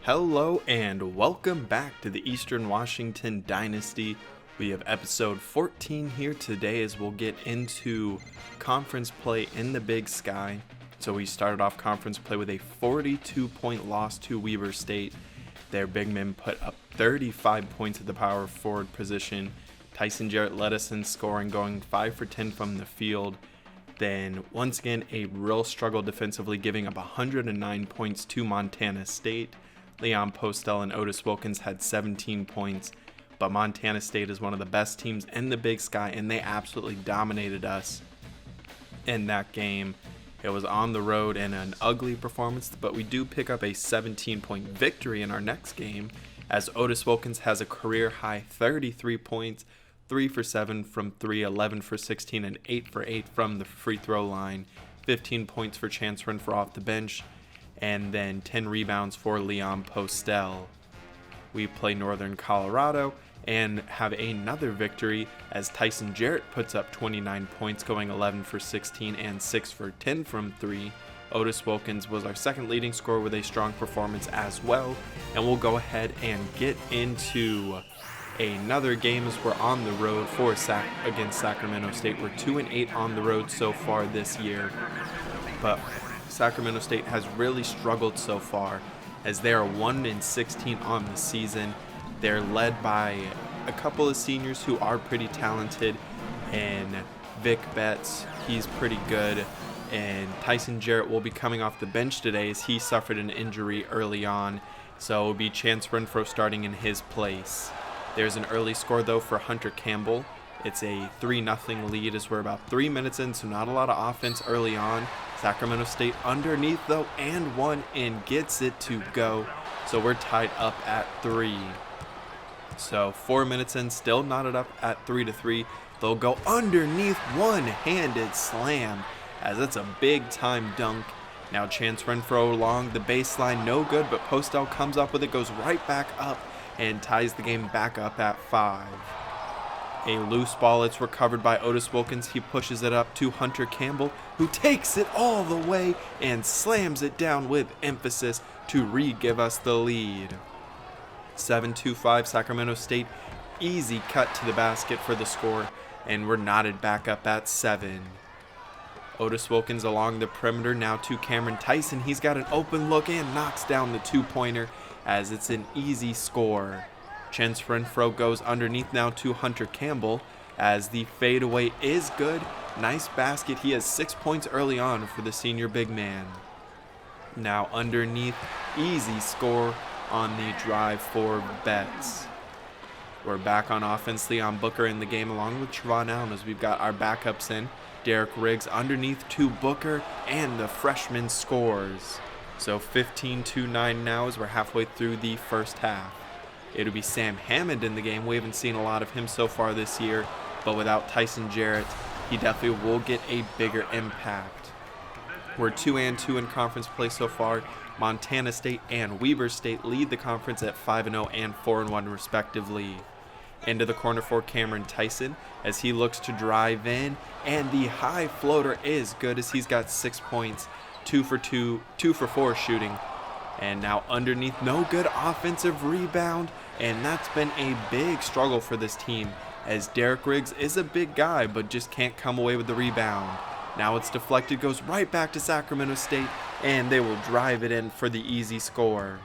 Hello and welcome back to the Eastern Washington Dynasty. We have episode 14 here today as we'll get into conference play in the Big Sky. So we started off conference play with a 42-point loss to Weber State. Their big men put up 35 points at the power forward position. Tyson Jarrett led us in scoring, going 5 for 10 from the field. Then once again, a real struggle defensively, giving up 109 points to Montana State. Leon Postel and Otis Wilkins had 17 points, but Montana State is one of the best teams in the Big Sky, and they absolutely dominated us in that game. It was on the road and an ugly performance, but we do pick up a 17-point victory in our next game, as Otis Wilkins has a career-high 33 points, 3 for 7 from 3, 11 for 16, and 8 for 8 from the free throw line, 15 points for Chance Renfro off the bench, and then 10 rebounds for Leon Postel. We play Northern Colorado and have another victory as Tyson Jarrett puts up 29 points, going 11 for 16 and 6 for 10 from 3. Otis Wilkins was our second leading scorer with a strong performance as well. And we'll go ahead and get into another game as we're on the road for against Sacramento State. We're 2-8 on the road so far this year, but Sacramento State has really struggled so far as they are 1-16 on the season. They're led by a couple of seniors who are pretty talented, and Vic Betts, he's pretty good, and Tyson Jarrett will be coming off the bench today as he suffered an injury early on, so it will be Chance Renfro starting in his place. There's an early score though for Hunter Campbell. It's a 3-0 lead as we're about 3 minutes in, so not a lot of offense early on. Sacramento State underneath though and one and gets it to go. So we're tied up at 3. So 4 minutes in, still knotted up at 3-3. They'll go underneath, one-handed slam as it's a big time dunk. Now Chance Renfro along the baseline, no good, but Postel comes up with it, goes right back up and ties the game back up at 5. A loose ball, it's recovered by Otis Wilkins. He pushes it up to Hunter Campbell, who takes it all the way and slams it down with emphasis to re-give us the lead. 7-5 Sacramento State, easy cut to the basket for the score, and we're knotted back up at 7. Otis Wilkins along the perimeter now to Cameron Tyson. He's got an open look and knocks down the two-pointer as it's an easy score. Chance Renfro goes underneath now to Hunter Campbell as the fadeaway is good. Nice basket. He has 6 points early on for the senior big man. Now underneath, easy score on the drive for Betts. We're back on offense. Leon Booker in the game along with Trevon Allen as we've got our backups in. Derek Riggs underneath to Booker, and the freshman scores. So 15-9 now as we're halfway through the first half. It'll be Sam Hammond in the game. We haven't seen a lot of him so far this year, but without Tyson Jarrett, he definitely will get a bigger impact. We're 2-2 in conference play so far. Montana State and Weber State lead the conference at 5-0 and 4-1 respectively. Into the corner for Cameron Tyson as he looks to drive in, and the high floater is good as he's got 6 points, 2 for 4 shooting. And now underneath, no good offensive rebound, and that's been a big struggle for this team as Derek Riggs is a big guy but just can't come away with the rebound. Now it's deflected, goes right back to Sacramento State, and they will drive it in for the easy score.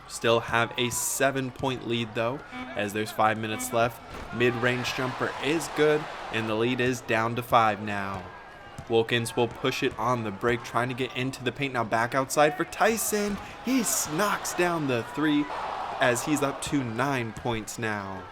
Still have a 7-point lead though as there's 5 minutes left. Mid-range jumper is good, and the lead is down to 5 now. Wilkins will push it on the break, trying to get into the paint. Now back outside for Tyson. He knocks down the 3 as he's up to 9 points now.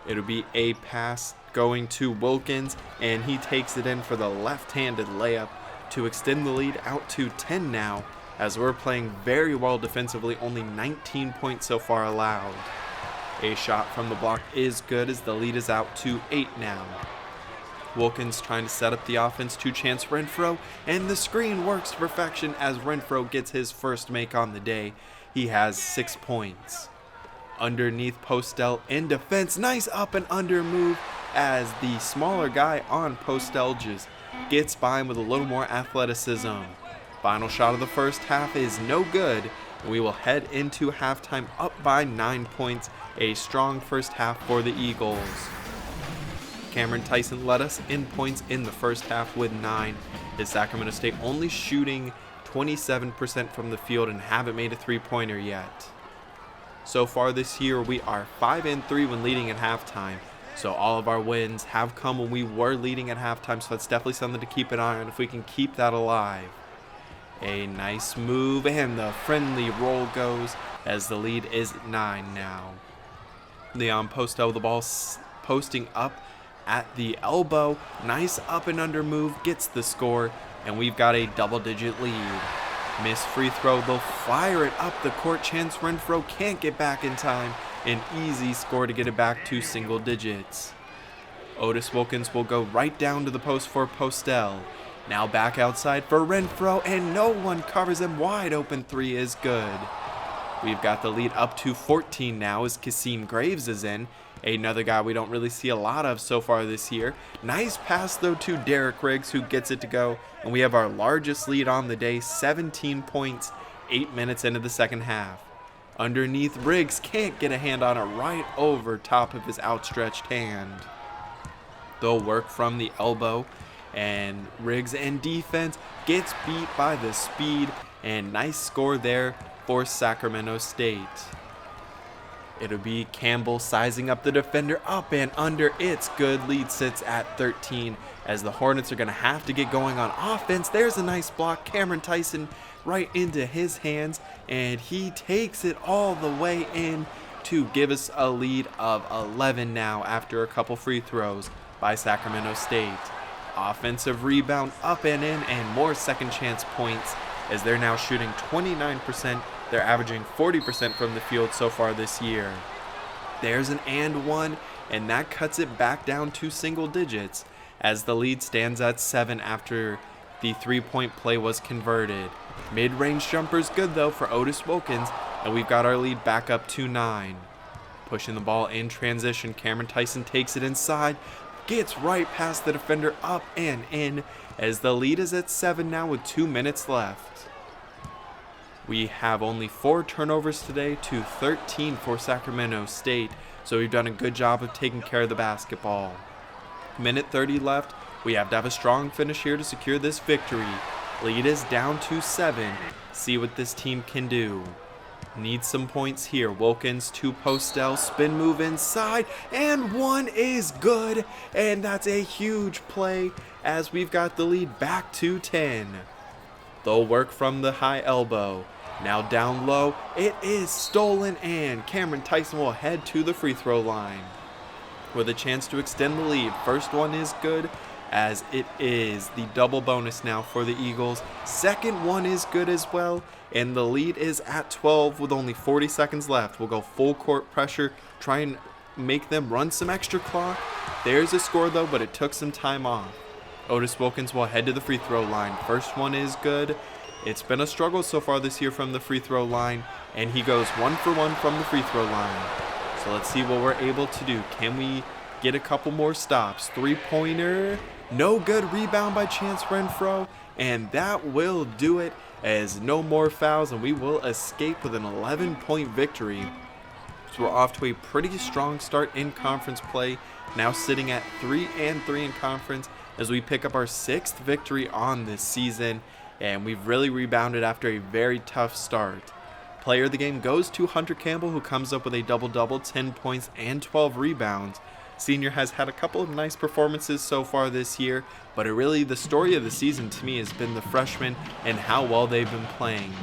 It'll be a pass going to Wilkins, and he takes it in for the left-handed layup to extend the lead out to 10 now as we're playing very well defensively, only 19 points so far allowed. A shot from the block is good as the lead is out to 8 now. Wilkins trying to set up the offense to Chance Renfro, and the screen works to perfection as Renfro gets his first make on the day. He has 6 points. Underneath, Postel in defense, nice up and under move as the smaller guy on Postel just gets by him with a little more athleticism. Final shot of the first half is no good We will head into halftime up by 9 points. A strong first half for the Eagles. Cameron Tyson led us in points in the first half with 9. His Sacramento State only shooting 27% from the field and haven't made a three-pointer yet. So far this year, we are 5-3 when leading at halftime. So all of our wins have come when we were leading at halftime, so that's definitely something to keep an eye on if we can keep that alive. A nice move, and the friendly roll goes as the lead is 9 now. Leon Postel with the ball posting up at the elbow. Nice up and under move, gets the score, and we've got a double-digit lead. Missed free throw, they'll fire it up the court. Chance Renfro can't get back in time. An easy score to get it back to single digits. Otis Wilkins will go right down to the post for Postel. Now back outside for Renfro, and no one covers him. Wide open three is good. We've got the lead up to 14 now as Kasim Graves is in. Another guy we don't really see a lot of so far this year. Nice pass though to Derek Riggs, who gets it to go. And we have our largest lead on the day, 17 points, 8 minutes into the second half. Underneath, Riggs can't get a hand on it, right over top of his outstretched hand. They'll work from the elbow, and Riggs in defense gets beat by the speed, and nice score there for Sacramento State. It'll be Campbell sizing up the defender, up and under. It's good. Lead sits at 13 as the Hornets are going to have to get going on offense. There's a nice block. Cameron Tyson right into his hands, and he takes it all the way in to give us a lead of 11 now after a couple free throws by Sacramento State. Offensive rebound up and in, and more second chance points as they're now shooting 29%. They're averaging 40% from the field so far this year. There's an and one, and that cuts it back down to single digits as the lead stands at 7 after the three-point play was converted. Mid-range jumper's good though for Otis Wilkins, and we've got our lead back up to 9. Pushing the ball in transition, Cameron Tyson takes it inside, gets right past the defender, up and in, as the lead is at 7 now with 2 minutes left. We have only 4 turnovers today to 13 for Sacramento State, so we've done a good job of taking care of the basketball. Minute 30 left. We have to have a strong finish here to secure this victory. Lead is down to 7. See what this team can do. Need some points here. Wilkins to Postel, spin move inside, and one is good. And that's a huge play as we've got the lead back to 10. They'll work from the high elbow. Now down low, it is stolen, and Cameron Tyson will head to the free throw line with a chance to extend the lead. First one is good, as it is the double bonus now for the Eagles. Second one is good as well, and the lead is at 12 with only 40 seconds left. We'll go full court pressure, try and make them run some extra clock. There's a score though, but it took some time off. Otis Wilkins will head to the free throw line. First one is good. It's been a struggle so far this year from the free throw line, and he goes 1 for 1 from the free throw line. So let's see what we're able to do. Can we get a couple more stops? Three-pointer, no good. Rebound by Chance Renfro, and that will do it, as no more fouls, and we will escape with an 11-point victory. So we're off to a pretty strong start in conference play, now sitting at 3-3 in conference as we pick up our 6th victory on this season, and we've really rebounded after a very tough start. Player of the game goes to Hunter Campbell, who comes up with a double-double, 10 points and 12 rebounds. Senior has had a couple of nice performances so far this year, but the story of the season to me has been the freshmen and how well they've been playing.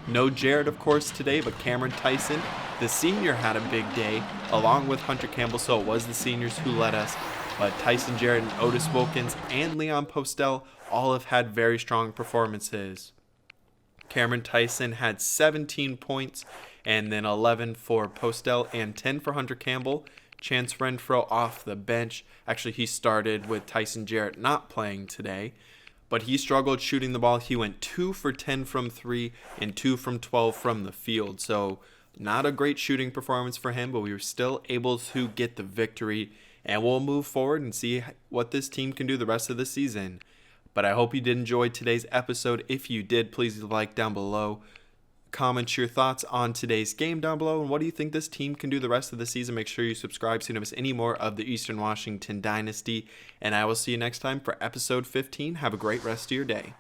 No Jared, of course, today, but Cameron Tyson, the senior, had a big day, along with Hunter Campbell, so it was the seniors who led us. But Tyson Jarrett and Otis Wilkins and Leon Postel all have had very strong performances. Cameron Tyson had 17 points, and then 11 for Postel and 10 for Hunter Campbell. Chance Renfro off the bench. Actually, he started with Tyson Jarrett not playing today, but he struggled shooting the ball. He went 2 for 10 from 3 and 2 from 12 from the field. So not a great shooting performance for him, but we were still able to get the victory, and we'll move forward and see what this team can do the rest of the season. But I hope you did enjoy today's episode. If you did, please leave a like down below. comment your thoughts on today's game down below, and what do you think this team can do the rest of the season. Make sure you subscribe so you don't miss any more of the Eastern Washington Dynasty, and I will see you next time for episode 15. Have a great rest of your day.